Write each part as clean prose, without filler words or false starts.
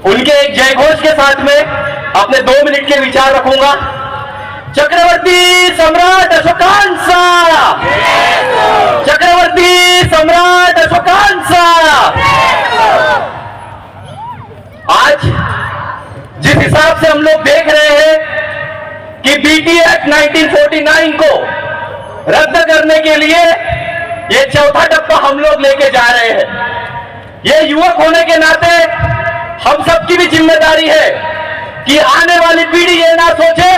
उनके एक जय घोष के साथ में अपने 2 मिनट के विचार रखूंगा। चक्रवर्ती सम्राट अशोकांचा, चक्रवर्ती सम्राट अशोकांचा। आज जिस हिसाब से हम लोग देख रहे हैं कि बीटी एक्ट 1949 को रद्द करने के लिए ये चौथा डब्बा हम लोग लेके जा रहे हैं। ये युवक होने के नाते हम सबकी भी जिम्मेदारी है कि आने वाली पीढ़ी ये ना सोचे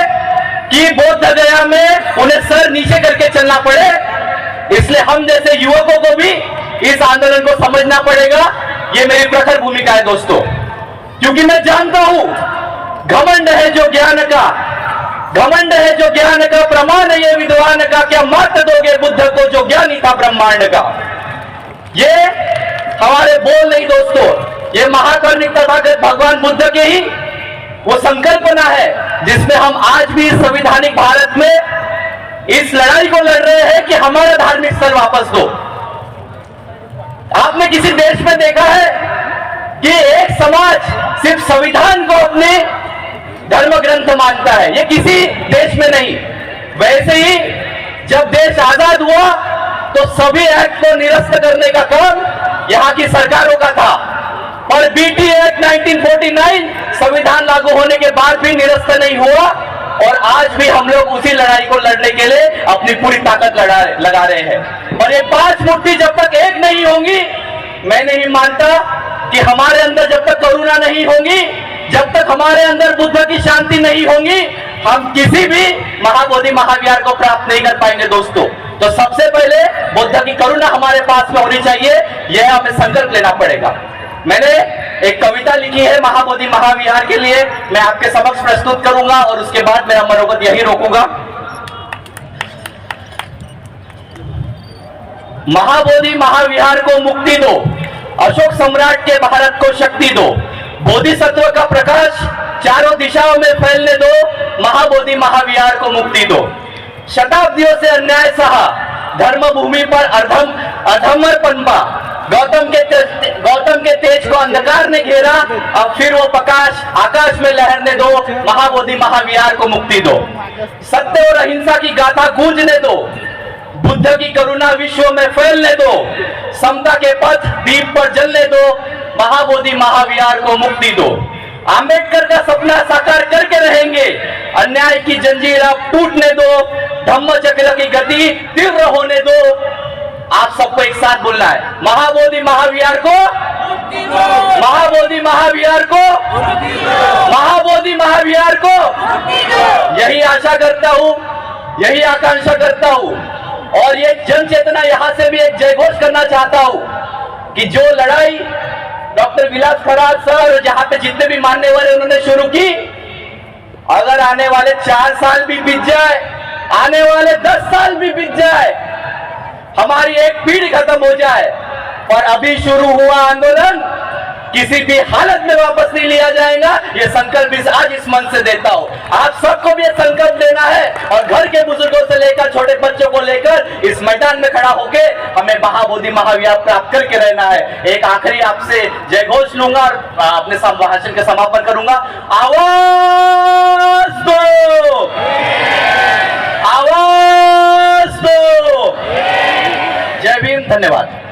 कि बोध गया में उन्हें सर नीचे करके चलना पड़े। इसलिए हम जैसे युवकों को भी इस आंदोलन को समझना पड़ेगा। ये मेरी प्रखर भूमिका है दोस्तों, क्योंकि मैं जानता हूं घमंड है जो ज्ञान का, घमंड है जो ज्ञान का, प्रमाण है ये विद्वान का, क्या मत दोगे बुद्ध को जो ज्ञानी था ब्रह्मांड का। ये हमारे बोल नहीं दोस्तों, ये महाकरुणिक तथागत भगवान बुद्ध के ही वो संकल्पना है जिसमें हम आज भी संवैधानिक भारत में इस लड़ाई को लड़ रहे हैं कि हमारा धार्मिक स्थल वापस दो। आपने किसी देश में देखा है कि एक समाज सिर्फ संविधान को अपने धर्म ग्रंथ मानता है? ये किसी देश में नहीं। वैसे ही जब देश आजाद हुआ तो सभी एक्ट को निरस्त करने का काम यहां की सरकारों का था, और बीटी एक्ट 1949 संविधान लागू होने के बाद भी निरस्त नहीं हुआ। और आज भी हम लोग उसी लड़ाई को लड़ने के लिए अपनी पूरी ताकत लगा रहे हैं। और ये 5 मुट्ठी जब तक एक नहीं होंगी, मैं नहीं मानता कि हमारे अंदर जब तक करुणा नहीं होगी, जब तक हमारे अंदर बुद्ध की शांति नहीं होगी, हम किसी भी महाबोधि महाविहार को प्राप्त नहीं कर पाएंगे दोस्तों। तो सबसे पहले बुद्ध की करुणा हमारे पास में होनी चाहिए, यह हमें संकल्प लेना पड़ेगा। मैंने एक कविता लिखी है महाबोधि महाविहार के लिए, मैं आपके समक्ष प्रस्तुत करूंगा और उसके बाद मेरा मनोगत यही रोकूंगा। महाबोधि महाविहार को मुक्ति दो, अशोक सम्राट के भारत को शक्ति दो, बोधिसत्व का प्रकाश चारों दिशाओं में फैलने दो, महाबोधि महाविहार को मुक्ति दो। शताब्दियों से अन्याय सहा, धर्म भूमि पर अधर्म पनपा, गौतम के तेज को अंधकार ने घेरा, अब फिर वो प्रकाश आकाश में लहरने दो, महाबोधि महाविहार को मुक्ति दो। सत्य और अहिंसा की गाथा गूंजने दो, बुद्ध की करुणा विश्व में फैलने दो, समता के पथ दीप पर जलने दो, महाबोधि महाविहार को मुक्ति दो। आंबेडकर का सपना साकार करके रहेंगे, अन्याय की जंजीर अब टूटने दो, धम्म चक्र की गति तीव्र होने दो। आप सबको एक साथ बोलना है, महाबोधि महाविहार को, महाबोधि महाविहार को, महाबोधि महाविहार को। यही आशा करता हूं, यही आकांक्षा करता हूं, और ये जन चेतना यहां से भी एक जय घोष करना चाहता हूं कि जो लड़ाई डॉक्टर विलास खरात सर जहां पे जितने भी मानने वाले उन्होंने शुरू की, अगर आने वाले 4 साल भी बीत जाए, आने वाले 10 साल भी बीत जाए, हमारी एक पीढ़ी खत्म हो जाए, और अभी शुरू हुआ आंदोलन किसी भी हालत में वापस नहीं लिया जाएगा, ये संकल्प आज इस मन से देता हूं। आप सबको भी ये संकल्प लेना है, और घर के बुजुर्गों से लेकर छोटे बच्चों को लेकर इस मैदान में खड़ा होके हमें महाबोधि महाविहार प्राप्त करके रहना है। एक आखिरी आपसे जय घोष लूंगा और अपने भाषण का समापन करूंगा। आवाज दो, आवाज दो। जय भीम, धन्यवाद।